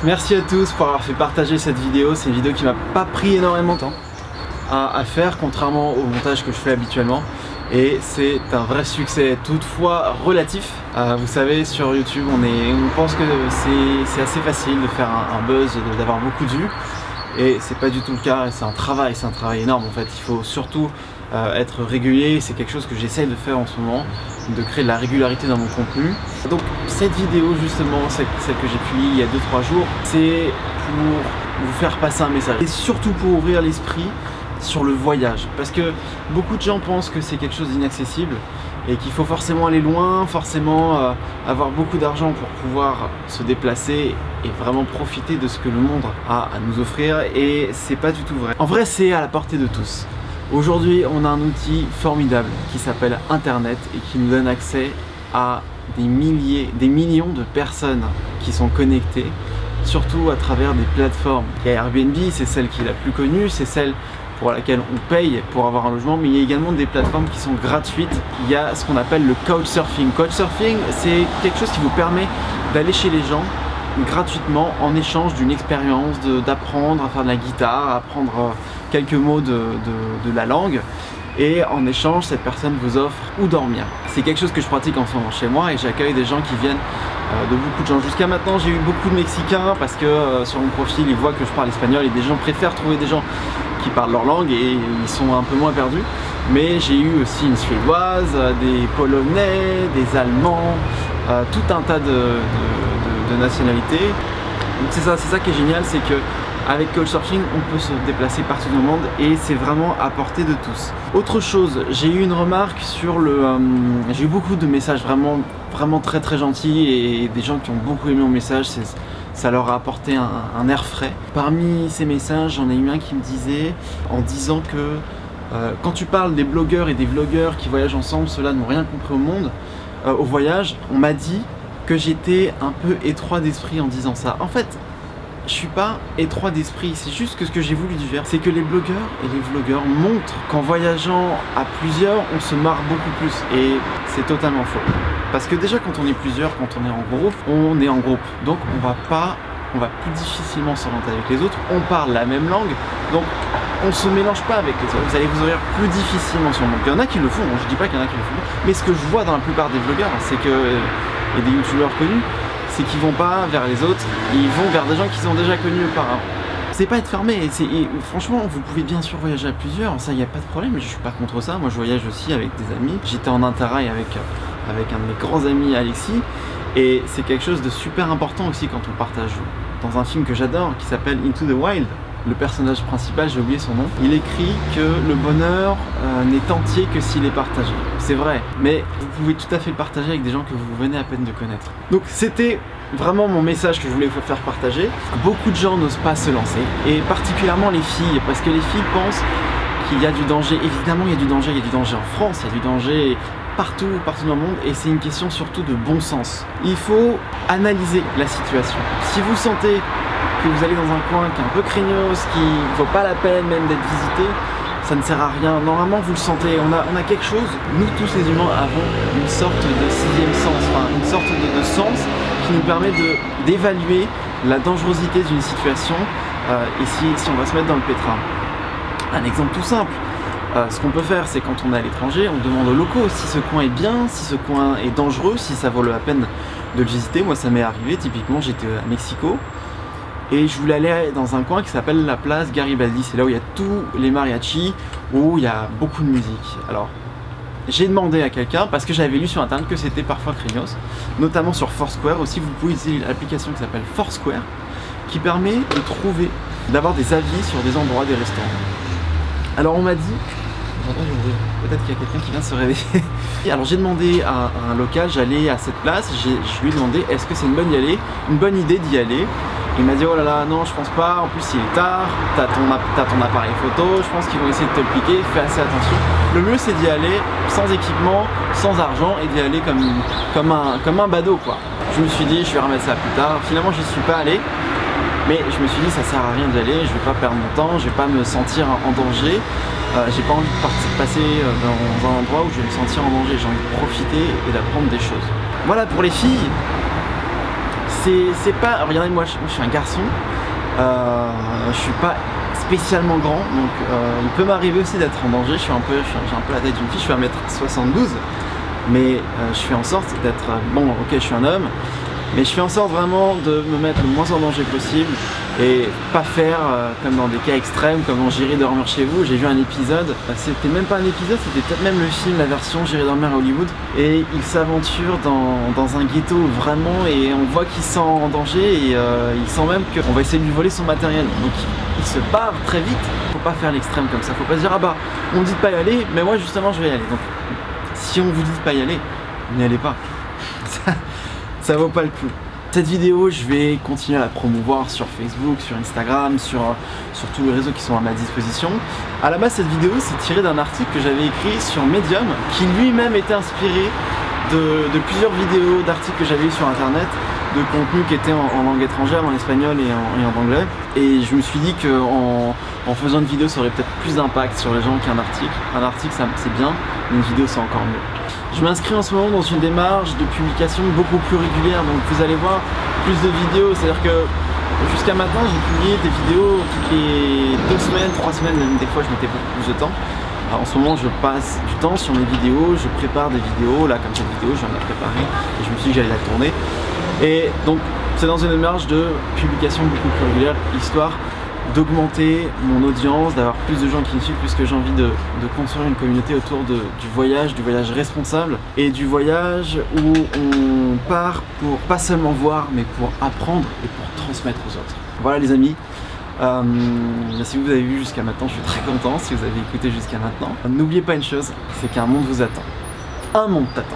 Merci à tous pour avoir fait partager cette vidéo. C'est une vidéo qui m'a pas pris énormément de temps à faire, contrairement au montage que je fais habituellement. Et c'est un vrai succès, toutefois relatif. Vous savez, sur YouTube, on pense que c'est assez facile de faire un buzz, d'avoir beaucoup de vues. Et c'est pas du tout le cas, c'est un travail énorme en fait. Il faut surtout être régulier, c'est quelque chose que j'essaye de faire en ce moment, de créer de la régularité dans mon contenu. Donc cette vidéo justement, celle que j'ai publiée il y a 2-3 jours, c'est pour vous faire passer un message. Et surtout pour ouvrir l'esprit sur le voyage. Parce que beaucoup de gens pensent que c'est quelque chose d'inaccessible et qu'il faut forcément aller loin, forcément avoir beaucoup d'argent pour pouvoir se déplacer et vraiment profiter de ce que le monde a à nous offrir, et c'est pas du tout vrai. En vrai, c'est à la portée de tous. Aujourd'hui, on a un outil formidable qui s'appelle Internet et qui nous donne accès à des millions de personnes qui sont connectées, surtout à travers des plateformes. Il y a Airbnb, c'est celle qui est la plus connue, c'est celle pour laquelle on paye pour avoir un logement, mais il y a également des plateformes qui sont gratuites. Il y a ce qu'on appelle le couchsurfing. Couchsurfing, c'est quelque chose qui vous permet d'aller chez les gens gratuitement en échange d'une expérience, d'apprendre à faire de la guitare, apprendre quelques mots de la langue, et en échange cette personne vous offre où dormir. C'est quelque chose que je pratique en ce moment chez moi et j'accueille des gens qui viennent de beaucoup de gens. Jusqu'à maintenant j'ai eu beaucoup de Mexicains parce que sur mon profil ils voient que je parle espagnol et des gens préfèrent trouver des gens qui parlent leur langue et ils sont un peu moins perdus. Mais j'ai eu aussi une Suédoise, des Polonais, des Allemands, tout un tas de nationalités. Donc c'est ça qui est génial, c'est que avec Couchsurfing, on peut se déplacer partout dans le monde et c'est vraiment à portée de tous. Autre chose, j'ai eu une remarque sur j'ai eu beaucoup de messages vraiment très gentils et des gens qui ont beaucoup aimé mon message. Ça leur a apporté un air frais. Parmi ces messages, j'en ai eu un qui me disait, en disant que quand tu parles des blogueurs et des vlogueurs qui voyagent ensemble, ceux-là n'ont rien compris au monde, au voyage, on m'a dit que j'étais un peu étroit d'esprit en disant ça. En fait, je suis pas étroit d'esprit, c'est juste que ce que j'ai voulu dire, c'est que les blogueurs et les vlogueurs montrent qu'en voyageant à plusieurs, on se marre beaucoup plus, et c'est totalement faux. Parce que déjà quand on est plusieurs, quand on est en groupe, donc on va plus difficilement s'orienter avec les autres, on parle la même langue, donc on se mélange pas avec les autres, vous allez vous ouvrir plus difficilement sur le monde. Il y en a qui le font, je dis pas qu'il y en a qui le font, mais ce que je vois dans la plupart des vlogueurs, c'est que, et des youtubeurs connus, c'est qu'ils vont pas vers les autres, ils vont vers des gens qu'ils ont déjà connus auparavant. C'est pas être fermé, et franchement vous pouvez bien sûr voyager à plusieurs, ça y a pas de problème, je suis pas contre ça. Moi je voyage aussi avec des amis, j'étais en interrail avec un de mes grands amis, Alexis, et c'est quelque chose de super important aussi quand on partage. Dans un film que j'adore qui s'appelle Into the Wild, le personnage principal, j'ai oublié son nom, il écrit que le bonheur n'est entier que s'il est partagé. C'est vrai, mais vous pouvez tout à fait le partager avec des gens que vous venez à peine de connaître. Donc c'était vraiment mon message que je voulais vous faire partager. Beaucoup de gens n'osent pas se lancer, et particulièrement les filles, parce que les filles pensent qu'il y a du danger. Évidemment il y a du danger en France, il y a du danger partout dans le monde, et c'est une question surtout de bon sens. Il faut analyser la situation. Si vous sentez que vous allez dans un coin qui est un peu craignos, qui ne vaut pas la peine même d'être visité, ça ne sert à rien. Normalement vous le sentez, on a quelque chose, nous tous les humains avons une sorte de sixième sens, enfin une sorte de sens qui nous permet d'évaluer la dangerosité d'une situation et si on va se mettre dans le pétrin. Un exemple tout simple, ce qu'on peut faire, c'est quand on est à l'étranger, on demande aux locaux si ce coin est bien, si ce coin est dangereux, si ça vaut la peine de le visiter. Moi ça m'est arrivé, typiquement j'étais à Mexico et je voulais aller dans un coin qui s'appelle la place Garibaldi. C'est là où il y a tous les mariachis, où il y a beaucoup de musique. Alors j'ai demandé à quelqu'un, parce que j'avais lu sur internet que c'était parfois craignos, notamment sur Foursquare aussi. Vous pouvez utiliser l'application qui s'appelle Foursquare, qui permet d'avoir des avis sur des endroits, des restaurants. Alors on m'a dit, peut-être qu'il y a quelqu'un qui vient de se réveiller. Alors j'ai demandé à un local, j'allais à cette place, je lui ai demandé est-ce que c'est une bonne idée d'y aller. Il m'a dit oh là là non je pense pas, en plus il est tard, t'as ton appareil photo, je pense qu'ils vont essayer de te le piquer, fais assez attention. Le mieux c'est d'y aller sans équipement, sans argent, et d'y aller comme un badaud quoi. Je me suis dit je vais remettre ça plus tard, finalement j'y suis pas allé. Mais je me suis dit ça sert à rien d'y aller, je vais pas perdre mon temps, je vais pas me sentir en danger. J'ai pas envie de passer dans un endroit où je vais me sentir en danger, j'ai envie de profiter et d'apprendre des choses. Voilà pour les filles, c'est pas... Regardez, moi je suis un garçon, je suis pas spécialement grand, donc il peut m'arriver aussi d'être en danger. J'ai un peu la taille d'une fille, je suis 1m72, mais je fais en sorte d'être... Bon, ok, je suis un homme, mais je fais en sorte vraiment de me mettre le moins en danger possible et pas faire comme dans des cas extrêmes, comme dans J'irai dormir chez vous. J'ai vu un épisode, c'était même pas un épisode, c'était peut-être même le film, la version J'irai dormir à Hollywood, et il s'aventure dans un ghetto vraiment, et on voit qu'il sent en danger, et il sent même qu'on va essayer de lui voler son matériel. Donc il se barre très vite. Faut pas faire l'extrême comme ça, faut pas se dire ah bah on me dit de pas y aller, mais moi justement je vais y aller. Donc si on vous dit de pas y aller, n'y allez pas. Ça vaut pas le coup. Cette vidéo, je vais continuer à la promouvoir sur Facebook, sur Instagram, sur tous les réseaux qui sont à ma disposition. À la base, cette vidéo, c'est tiré d'un article que j'avais écrit sur Medium, qui lui-même était inspiré de plusieurs vidéos, d'articles que j'avais eu sur internet, de contenu qui était en langue étrangère, en espagnol et en anglais. Et je me suis dit qu'en faisant une vidéo, ça aurait peut-être plus d'impact sur les gens qu'un article. Un article, c'est bien, mais une vidéo, c'est encore mieux. Je m'inscris en ce moment dans une démarche de publication beaucoup plus régulière, donc vous allez voir plus de vidéos. C'est-à-dire que jusqu'à maintenant, j'ai publié des vidéos toutes les 2 semaines, 3 semaines, même des fois je mettais beaucoup plus de temps. Alors, en ce moment, je passe du temps sur mes vidéos, je prépare des vidéos, là comme cette vidéo, je viens de la préparer et je me suis dit que j'allais la tourner. Et donc c'est dans une démarche de publication beaucoup plus régulière, histoire d'augmenter mon audience, d'avoir plus de gens qui me suivent, puisque j'ai envie de construire une communauté autour du voyage responsable, et du voyage où on part pour pas seulement voir, mais pour apprendre et pour transmettre aux autres. Voilà les amis, si vous avez vu jusqu'à maintenant, je suis très content. Si vous avez écouté jusqu'à maintenant, n'oubliez pas une chose, c'est qu'un monde vous attend. Un monde t'attend.